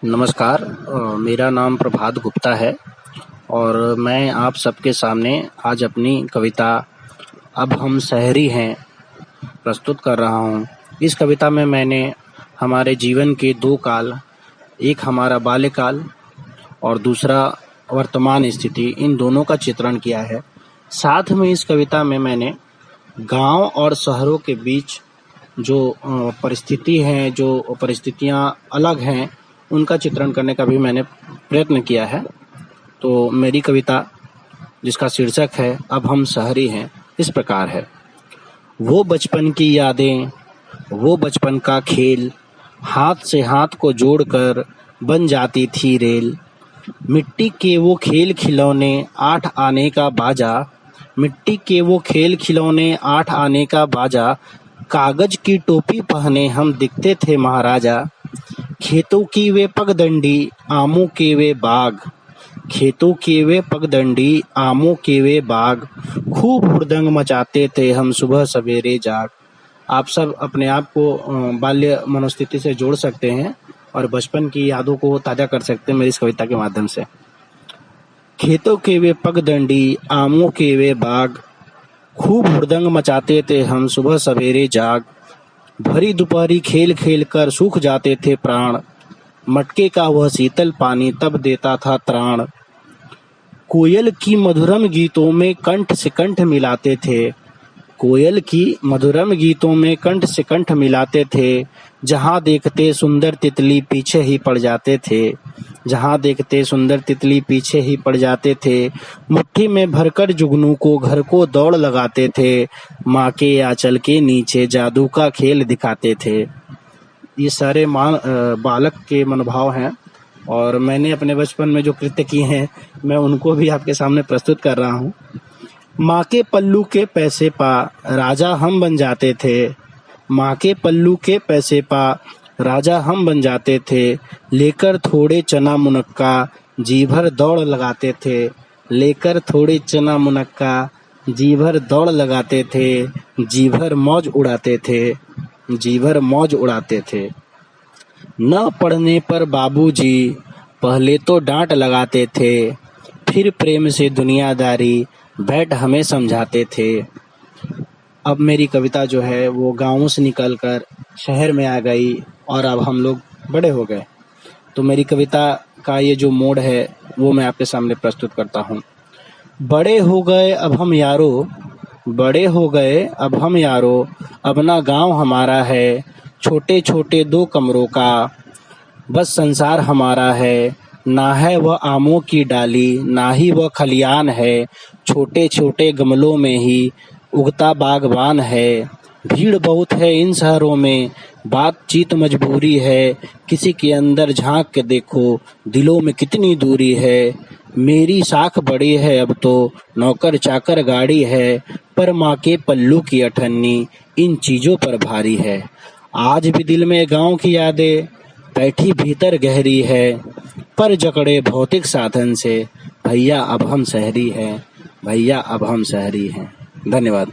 नमस्कार। मेरा नाम प्रभात गुप्ता है और मैं आप सबके सामने आज अपनी कविता अब हम शहरी हैं प्रस्तुत कर रहा हूँ। इस कविता में मैंने हमारे जीवन के दो काल, एक हमारा बाल्यकाल और दूसरा वर्तमान स्थिति, इन दोनों का चित्रण किया है। साथ में इस कविता में मैंने गांव और शहरों के बीच जो परिस्थिति है, जो परिस्थितियाँ अलग हैं, उनका चित्रण करने का भी मैंने प्रयत्न किया है। तो मेरी कविता, जिसका शीर्षक है अब हम शहरी हैं, इस प्रकार है। वो बचपन की यादें, वो बचपन का खेल, हाथ से हाथ को जोड़कर बन जाती थी रेल। मिट्टी के वो खेल खिलौने, 8 आने का बाजा, मिट्टी के वो खेल खिलौने, 8 आने का बाजा, कागज की टोपी पहने हम दिखते थे महाराजा। खेतों की वे पगडंडी, आमों के वे बाग, खेतों के वे पगडंडी, आमों के वे बाग, खूब हुड़दंग मचाते थे हम सुबह सवेरे जाग। आप सब अपने आप को बाल्य मनोस्थिति से जोड़ सकते हैं और बचपन की यादों को ताजा कर सकते हैं मेरी इस कविता के माध्यम से। खेतों के वे पगडंडी, आमों के वे बाग, खूब हुड़दंग मचाते थे हम सुबह सवेरे जाग। भरी दोपहरी खेल खेल कर सूख जाते थे प्राण, मटके का वह शीतल पानी तब देता था त्राण। कोयल की मधुरम गीतों में कंठ से कंठ मिलाते थे, कोयल की मधुरम गीतों में कंठ से कंठ मिलाते थे। जहाँ देखते सुंदर तितली पीछे ही पड़ जाते थे, जहाँ देखते सुंदर तितली पीछे ही पड़ जाते थे। मुट्ठी में भरकर जुगनू को घर को दौड़ लगाते थे, माँ के आंचल के नीचे जादू का खेल दिखाते थे। ये सारे बालक के मनोभाव हैं और मैंने अपने बचपन में जो कृत्य किए हैं मैं उनको भी आपके सामने प्रस्तुत कर रहा हूँ। माँ के पल्लू के पैसे पा राजा हम बन जाते थे, माँ के पल्लू के पैसे पा राजा हम बन जाते थे। लेकर थोड़े चना मुनक्का जी भर दौड़ लगाते थे, लेकर थोड़े चना मुनक्का जी भर दौड़ लगाते थे। जी भर मौज उड़ाते थे, जी भर मौज उड़ाते थे। न पढ़ने पर बाबूजी पहले तो डांट लगाते थे, फिर प्रेम से दुनियादारी बैठ हमें समझाते थे। अब मेरी कविता जो है वो गाँवों से निकलकर शहर में आ गई और अब हम लोग बड़े हो गए। तो मेरी कविता का ये जो मोड़ है वो मैं आपके सामने प्रस्तुत करता हूँ। बड़े हो गए अब हम यारो, बड़े हो गए अब हम यारो, अब ना गाँव हमारा है, छोटे छोटे 2 कमरों का बस संसार हमारा है। ना है वह आमों की डाली, ना ही वह खलियान है, छोटे छोटे गमलों में ही उगता बागबान है। भीड़ बहुत है इन शहरों में, बातचीत मजबूरी है, किसी के अंदर झांक के देखो दिलों में कितनी दूरी है। मेरी साख बड़ी है अब तो नौकर चाकर गाड़ी है, पर माँ के पल्लू की अठन्नी इन चीजों पर भारी है। आज भी दिल में गांव की यादें बैठी भीतर गहरी है, पर जकड़े भौतिक साधन से भैया अब हम शहरी हैं, भैया अब हम शहरी हैं। धन्यवाद।